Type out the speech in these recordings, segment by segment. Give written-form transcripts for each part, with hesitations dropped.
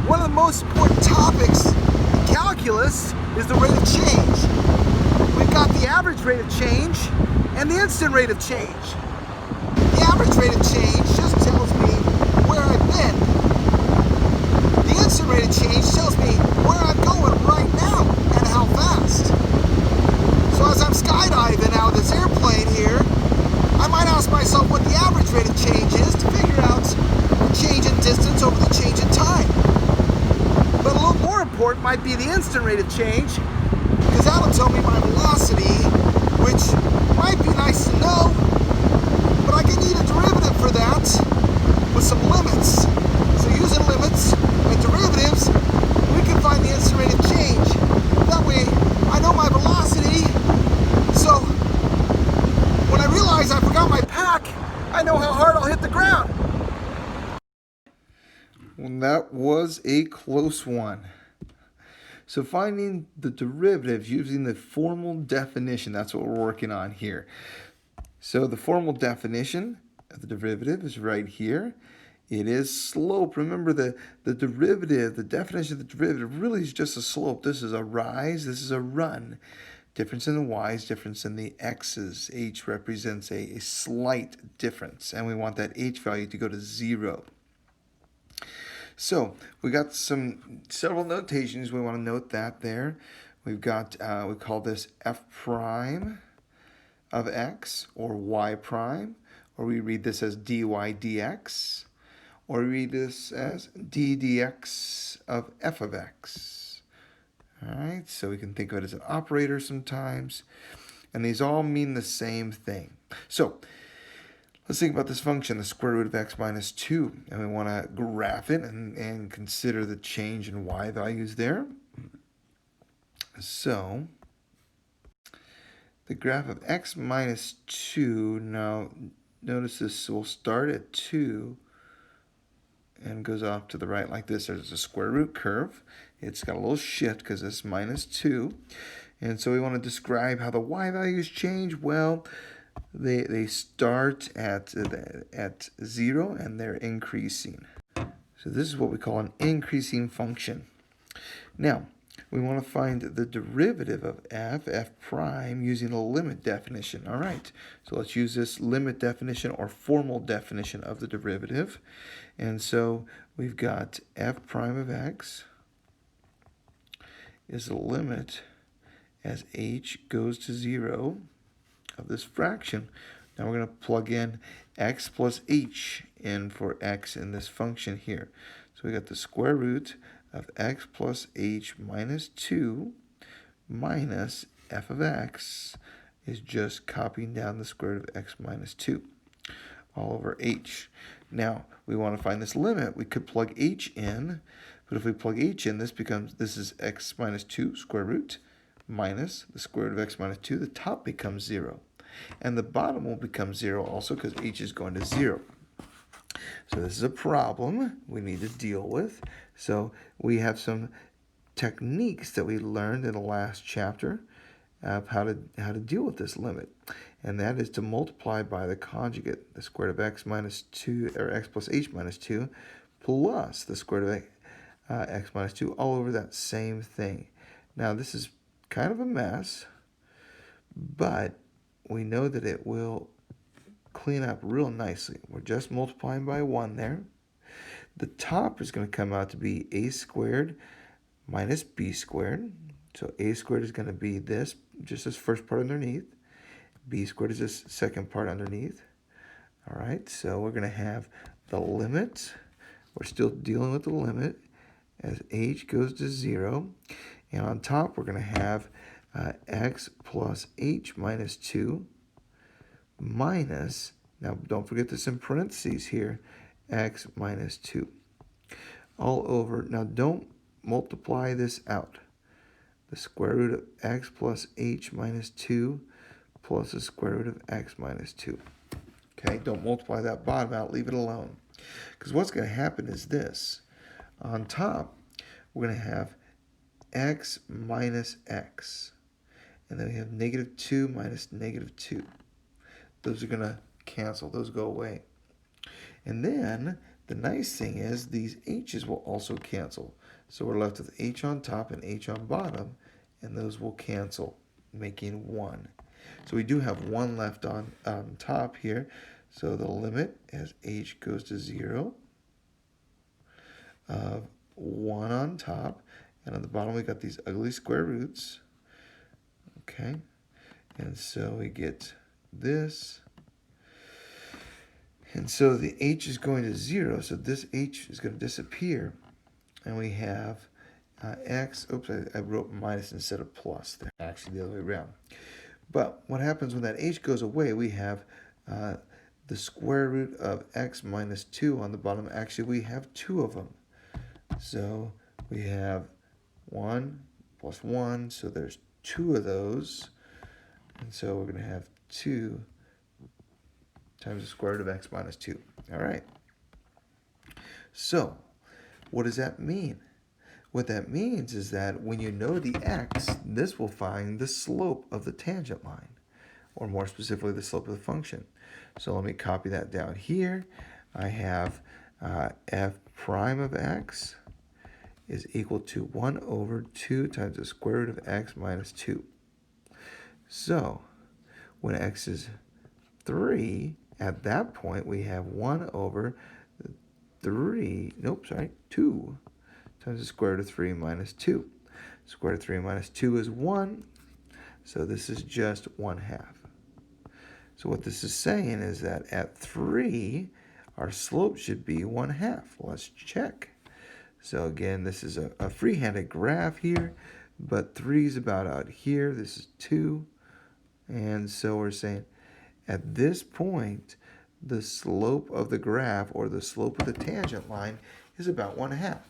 One of the most important topics in calculus is the rate of change. We've got the average rate of change and the instant rate of change. The average rate of change just tells me where I've been. The instant rate of change tells me where I'm going right now and how fast. So as I'm skydiving out of this airplane here, I might ask myself what the average rate of change is to figure out the change in distance over the change in time. But a little more important might be the instant rate of change, because that'll tell me my velocity, which might be nice to know, but I can need a derivative for that with some limits. So using limits and derivatives, we can find the instant rate of change. That way I know my velocity, so when I realize I forgot my pack, I know how hard I'll hit the ground. Well, that was a close one. So finding the derivatives using the formal definition, that's what we're working on here. So the formal definition of the derivative is right here. It is slope. Remember the derivative, the definition of the derivative really is just a slope. This is a rise, this is a run. Difference in the y's, difference in the x's. H represents a slight difference, and we want that h value to go to 0. So we got several notations. We want to note that there. We've got, we call this f prime of x, or y prime, or we read this as dy dx, or we read this as d dx of f of x. All right, so we can think of it as an operator sometimes, and these all mean the same thing. So let's think about this function, the square root of x minus 2, and we want to graph it and consider the change in y values there. So the graph of x minus 2, now notice this will start at 2 and goes off to the right like this. There's a square root curve. It's got a little shift because it's minus 2. And so we want to describe how the y values change. Well, they start at 0 and they're increasing. So this is what we call an increasing function. Now, we want to find the derivative of f prime, using a limit definition. All right, so let's use this limit definition or formal definition of the derivative. And so we've got f prime of x is the limit as h goes to 0 of this fraction. Now we're going to plug in x plus h in for x in this function here. So we got the square root of x plus h minus 2 minus f of x is just copying down the square root of x minus 2 all over h. Now we want to find this limit. We could plug h in, but if we plug h in, this is x minus 2 square root minus the square root of x minus 2. The top becomes 0. And the bottom will become 0 also because h is going to 0. So this is a problem we need to deal with. So we have some techniques that we learned in the last chapter of how to deal with this limit. And that is to multiply by the conjugate, the square root of x minus 2, or x plus h minus 2, plus the square root of x minus 2 all over that same thing. Now this is kind of a mess, but we know that it will clean up real nicely. We're just multiplying by 1 there. The top is going to come out to be a squared minus b squared. So a squared is going to be this, just this first part underneath. B squared is this second part underneath. All right, so we're going to have the limit. We're still dealing with the limit as h goes to 0. And on top, we're going to have x plus h minus 2 minus, now don't forget this in parentheses here, x minus 2 all over. Now don't multiply this out. The square root of x plus h minus 2 plus the square root of x minus 2. Okay, don't multiply that bottom out, leave it alone. Because what's going to happen is this. On top, we're going to have x minus x. And then we have negative 2 minus negative 2. Those are going to cancel. Those go away. And then The nice thing is these h's will also cancel. So we're left with h on top and h on bottom, and those will cancel, making 1. So we do have 1 left on top here. So the limit as h goes to 0 of 1 on top, and on the bottom we got these ugly square roots. Okay, and so we get this. And so the h is going to 0, so this h is going to disappear. And we have x, oops, I wrote minus instead of plus there. Actually, the other way around. But what happens when that h goes away, we have the square root of x minus 2 on the bottom. Actually, we have 2 of them. So we have 1 plus 1, so there's 2 of those. And so we're going to have 2 times the square root of x minus 2. All right. So what does that mean? What that means is that when you know the x, this will find the slope of the tangent line, or more specifically, the slope of the function. So let me copy that down here. I have f prime of x is equal to 1 over 2 times the square root of x minus 2. So when x is 3, at that point we have 1 over 2 times the square root of 3 minus 2. Square root of 3 minus 2 is 1, so this is just 1/2. So what this is saying is that at 3, our slope should be 1/2. Let's check. So again, this is a free-handed graph here, but 3 is about out here. This is 2. And so we're saying at this point, the slope of the graph, or the slope of the tangent line, is about 1/2.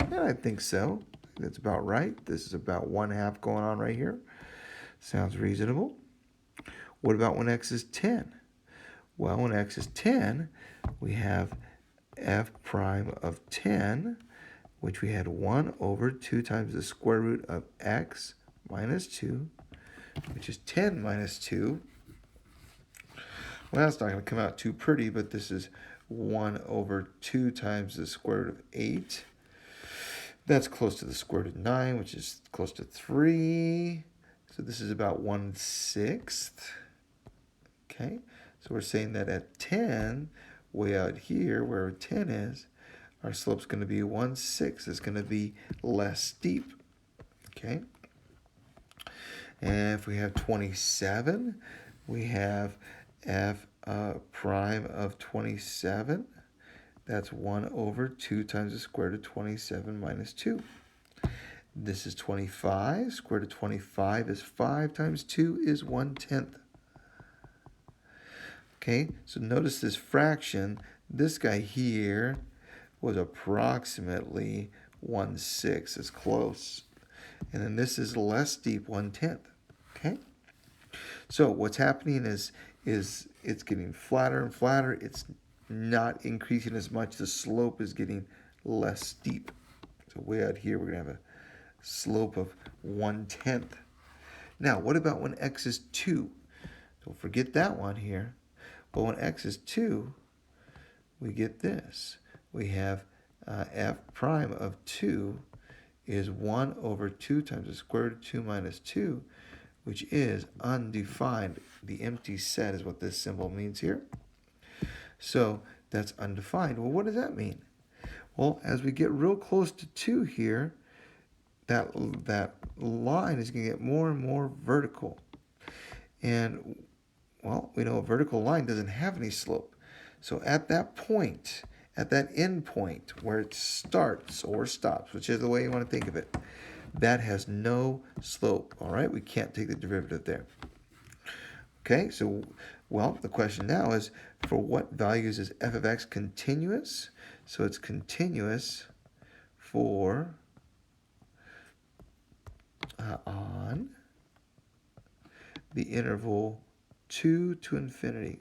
And I think so. That's about right. This is about 1/2 going on right here. Sounds reasonable. What about when x is 10? Well, when x is 10, we have f prime of 10, which we had 1 over 2 times the square root of x minus 2, which is 10 minus 2. Well, that's not going to come out too pretty, but this is 1 over 2 times the square root of 8. That's close to the square root of 9, which is close to 3. So this is about 1/6. Okay, so we're saying that at 10, way out here, where 10 is, our slope's going to be 1/6. It's going to be less steep. Okay, and if we have 27, we have f prime of 27. That's 1 over 2 times the square root of 27 minus 2. This is 25. Square root of 25 is 5 times 2 is 1/10. Okay, so notice this fraction. This guy here was approximately 1/6. It's close. And then this is less steep, 1/10. Okay? So what's happening is it's getting flatter and flatter. It's not increasing as much. The slope is getting less steep. So way out here, we're going to have a slope of 1/10. Now, what about when x is 2? Don't forget that one here. But when x is 2, we get this. We have f prime of 2 is 1 over 2 times the square root of 2 minus 2, which is undefined. The empty set is what this symbol means here. So that's undefined. Well, what does that mean? Well, as we get real close to 2 here, that line is going to get more and more vertical. And, well, we know a vertical line doesn't have any slope. So at that point, at that end point where it starts or stops, whichever the way you want to think of it, that has no slope, all right? We can't take the derivative there. Okay, so, well, the question now is, for what values is f of x continuous? So it's continuous for on the interval 2 to infinity.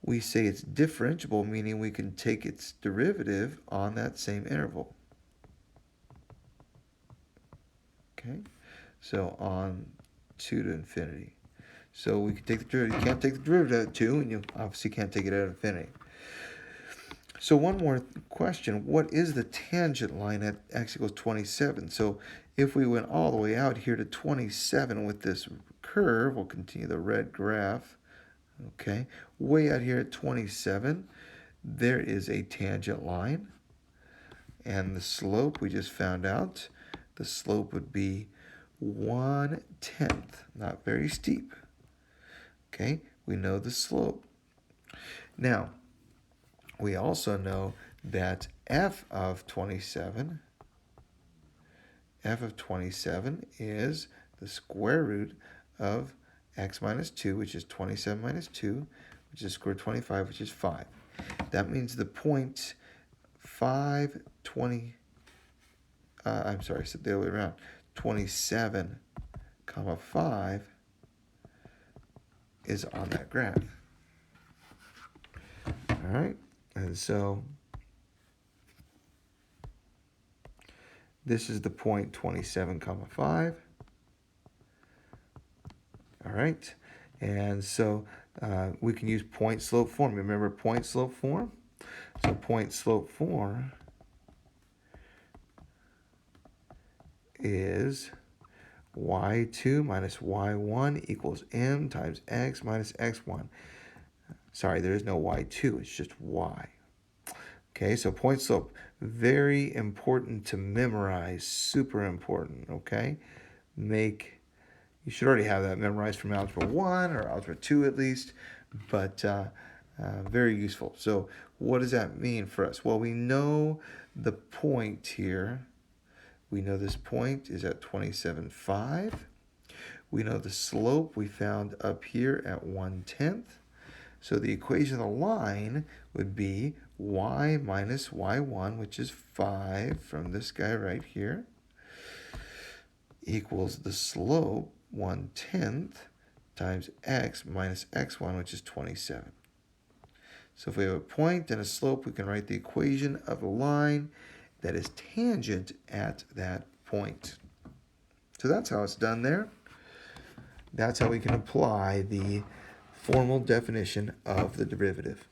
We say it's differentiable, meaning we can take its derivative on that same interval. Okay, so on 2 to infinity. So we can take the derivative. You can't take the derivative at 2, and you obviously can't take it at infinity. So one more question. What is the tangent line at x equals 27? So if we went all the way out here to 27 with this curve, we'll continue the red graph. Okay, way out here at 27, there is a tangent line. And the slope, we just found out, the slope would be 1/10, not very steep. Okay, we know the slope. Now, we also know that f of 27 is the square root of x minus 2, which is 27 minus 2, which is square root of 25, which is 5. That means the point 520, I'm sorry, I said the other way around, 27, comma 5 is on that graph. All right, and so this is the point 27, comma 5. All right, and so we can use point slope form. Remember point slope form? So point slope form is y2 minus y1 equals m times x minus x1. Sorry, there is no y2, it's just y. Okay, so point slope, very important to memorize, super important, okay? You should already have that memorized from Algebra 1 or Algebra 2 at least, but very useful. So what does that mean for us? Well, we know the point here. We know this point is at 27.5. We know the slope we found up here at 1/10. So the equation of the line would be y minus y1, which is 5 from this guy right here, equals the slope 1/10 times x minus x1, which is 27. So if we have a point and a slope, we can write the equation of a line that is tangent at that point. So that's how it's done there. That's how we can apply the formal definition of the derivative.